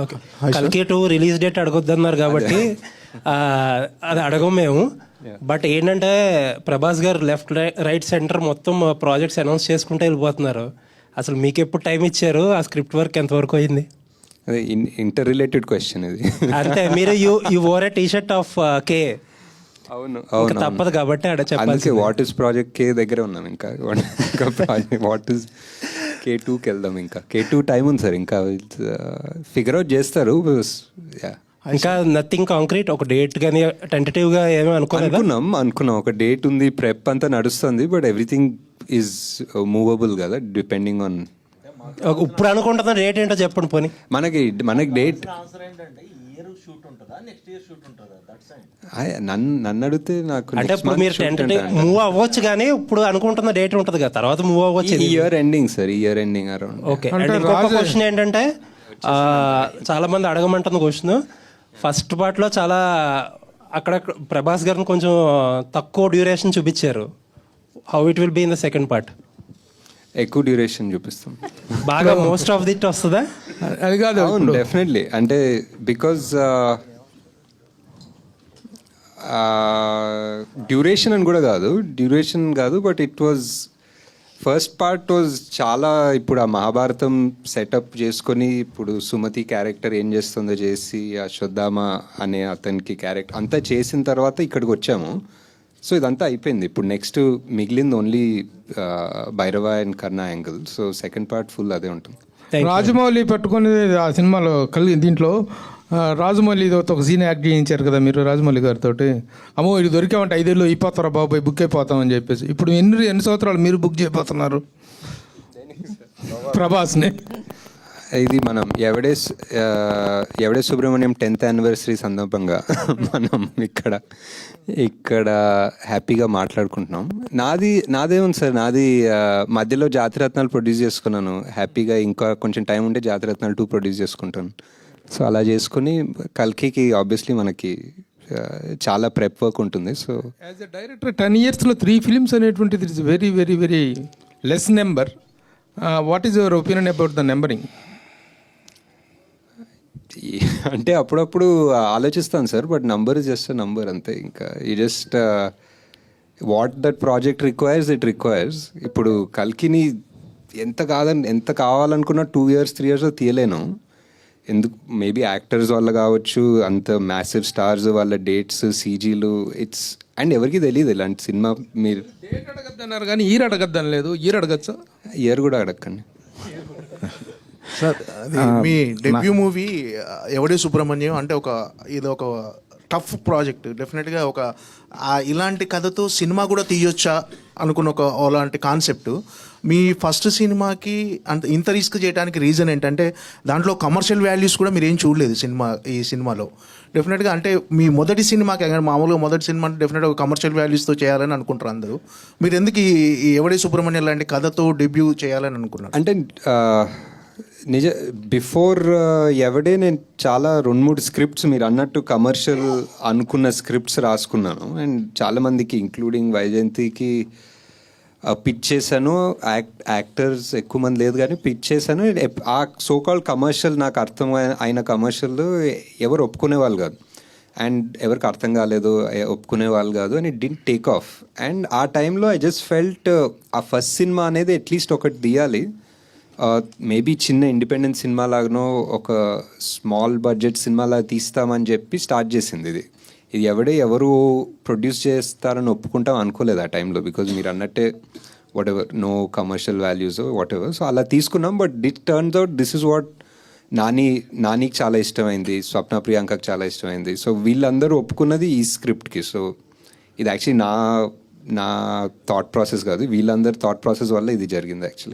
Okay, కల్కి 2 release date అడగొద్దన్నారు కాబట్టి అది అడగం మేము. బట్ ఏంటంటే ప్రభాస్ గారు లెఫ్ట్ రైట్ సెంటర్ మొత్తం ప్రాజెక్ట్స్ అనౌన్స్ చేసుకుంటే వెళ్ళిపోతున్నారు. అసలు మీకు ఎప్పుడు టైం ఇచ్చారు? ఆ స్క్రిప్ట్ వర్క్ ఎంతవరకు అయింది? అదే ఇంటర్ రిలేటెడ్ క్వశ్చన్ ఇది. అంటే మీరు you wore a t-shirt of K. అవును ఇంకా తప్పదు కాబట్టి ఆడ చెప్పాలి. వాట్ ఇస్ ప్రాజెక్ట్ కే దగ్గర ఉన్నాం. ఇంకా వాట్ ఇస్ K2కి వెళ్దాం. ఇంకా K2 టైం ఉంది సార్. ఇంకా ఫిగర్ అవుట్ చేస్తారు. ఇంకా నథింగ్ కాంక్రీట్, ఒక డేట్ కానీ టెంటేటివ్ గా ఏమీ అనుకున్నాం ఒక డేట్ ఉంది, ప్రెప్ అంతా నడుస్తుంది. బట్ ఎవ్రీథింగ్ ఈజ్ మూవబుల్ కదా, డిపెండింగ్ ఆన్. ఇప్పుడు అనుకుంటున్న డేట్ ఏంటో చెప్పండి పోనీ. మనకి డేట్ నన్ను అడిగితే నాకు అంటే ఇప్పుడు మీరు టెంటేటివ్ మూవ్ అవ్వచ్చు, కానీ ఇప్పుడు అనుకుంటున్న డేట్ ఉంటుంది కదా, తర్వాత మూవ్ అవ్వచ్చు. Year ending sir, year ending around. Okay. And ఇంకొక క్వశ్చన్ ఏంటంటే, చాలా మంది అడగమంటున్న క్వశ్చన్, ఫస్ట్ పార్ట్లో చాలా అక్కడ ప్రభాస్ గారిని కొంచెం తక్కువ డ్యూరేషన్ చూపించారు. How it will be in the second part? ఎక్కువ డ్యూరేషన్ చూపిస్తాం బాగా, మోస్ట్ ఆఫ్ దిట్ వస్తుందా? అది కాదు, డెఫినెట్లీ. అంటే బికాజ్ డ్యూరేషన్ అని కూడా కాదు, but it was first part was చాలా. ఇప్పుడు ఆ మహాభారతం సెటప్ చేసుకొని, ఇప్పుడు సుమతి క్యారెక్టర్ ఏం చేస్తుందో చేసి, ఆ శ్రద్ధామ అనే అతనికి క్యారెక్టర్ అంతా చేసిన తర్వాత ఇక్కడికి వచ్చాము. సో ఇదంతా అయిపోయింది. ఇప్పుడు నెక్స్ట్ మిగిలింది only Bhairava and Karna angle. So second part full అదే ఉంటుంది. రాజమౌళి పట్టుకొని ఆ సినిమాలో దీంట్లో రాజమౌళితో ఒక సీన్ యాక్ట్ చేయించారు కదా మీరు రాజమౌళి గారితో. అమ్మో ఇది దొరికామంటే 5 ఏళ్ళు అయిపోతారా బాబాయ్, బుక్ అయిపోతామని చెప్పేసి. ఇప్పుడు ఎన్ని సంవత్సరాలు మీరు బుక్ చేయబోతున్నారు ప్రభాస్ని? ఇది మనం ఎవడే సుబ్రహ్మణ్యం 10th యానివర్సరీ సందర్భంగా మనం ఇక్కడ హ్యాపీగా మాట్లాడుకుంటున్నాం. నాదేముంది సార్, నాది మధ్యలో జాతిరత్నాలు ప్రొడ్యూస్ చేసుకున్నాను హ్యాపీగా. ఇంకా కొంచెం టైం ఉంటే జాతిరత్నాలు 2 ప్రొడ్యూస్ చేసుకుంటాను. సో అలా చేసుకుని కల్కికి ఆబ్వియస్లీ మనకి చాలా ప్రెప్ వర్క్ ఉంటుంది. So as a director 10 yearsలో 3 films అనేటువంటిది it's very very very less number. What is your opinion about the numbering? అంటే అప్పుడప్పుడు ఆలోచిస్తాను sir, but number is just number అంతే. ఇంకా ఈ just what that project requires. ఇప్పుడు కల్కిని ఎంత కావాలనుకున్నా 2 years 3 years తీయలేను. ఎందుకు, మేబీ యాక్టర్స్ వల్ల కావచ్చు, అంత మ్యాసివ్ స్టార్స్ వాళ్ళ డేట్స్, సీజీలు, ఇట్స్ అండ్ ఎవరికి తెలియదు ఇలాంటి సినిమా. మీరు డేట్ అడగద్దన్నారు కానీ ఇయర్ అడగద్దని లేదు. ఇయర్ అడగచ్చా? ఇయర్ కూడా అడగండి సార్. అది మీ డెబ్యూ మూవీ ఎవడే సుబ్రహ్మణ్యం అంటే ఇది ఒక టఫ్ ప్రాజెక్ట్. డెఫినెట్గా ఇలాంటి కథతో సినిమా కూడా తీయొచ్చా అనుకున్న అలాంటి కాన్సెప్ట్. మీ ఫస్ట్ సినిమాకి ఇంత రిస్క్ చేయడానికి రీజన్ ఏంటంటే, దాంట్లో కమర్షియల్ వాల్యూస్ కూడా మీరు ఏం చూడలేదు ఈ సినిమాలో. డెఫినెట్గా అంటే మీ మొదటి సినిమాకి, మామూలుగా మొదటి సినిమా అంటే డెఫినెట్గా ఒక కమర్షియల్ వాల్యూస్తో చేయాలని అనుకుంటారు అందరూ. మీరు ఎందుకు ఈ ఎవడే సుబ్రహ్మణ్యం లాంటి కథతో డెబ్యూ చేయాలని అనుకున్నారు? అంటే బిఫోర్ ఎవడే నేను చాలా 2-3 స్క్రిప్ట్స్ మీరు అన్నట్టు కమర్షియల్ అనుకున్న స్క్రిప్ట్స్ రాసుకున్నాను. అండ్ చాలామందికి ఇంక్లూడింగ్ వైజయంతికి పిచ్ చేశాను. యాక్టర్స్ ఎక్కువ మంది లేదు కానీ పిచ్ చేశాను. ఆ సోకాల్డ్ కమర్షియల్, నాకు అర్థం అయిన కమర్షియల్ ఎవరు ఒప్పుకునే వాళ్ళు కాదు, అండ్ ఎవరికి అర్థం కాలేదు, ఒప్పుకునే వాళ్ళు కాదు, and it didn't take off. And ఆ టైంలో ఐ జస్ట్ ఫెల్ట్ ఆ ఫస్ట్ సినిమా అనేది అట్లీస్ట్ ఒకటి తీయాలి. మేబీ చిన్న ఇండిపెండెంట్ సినిమా లాగానో, ఒక స్మాల్ బడ్జెట్ సినిమాలా తీస్తామని చెప్పి స్టార్ట్ చేసింది ఇది. ఎవరు ప్రొడ్యూస్ చేస్తారని ఒప్పుకుంటాం అనుకోలేదు ఆ టైంలో. బికాజ్ మీరు అన్నట్టే whatever, no commercial values whatever. So అలా తీసుకున్నాం. But it turns out this is what నానికి చాలా ఇష్టమైంది, స్వప్న ప్రియాంకకి చాలా ఇష్టమైంది. సో వీళ్ళందరూ ఒప్పుకున్నది ఈ స్క్రిప్ట్కి. సో ఇది యాక్చువల్లీ నా థాట్ ప్రాసెస్ కాదు, వీళ్ళందరి థాట్ ప్రాసెస్ వల్ల ఇది జరిగింది యాక్చువల్లీ.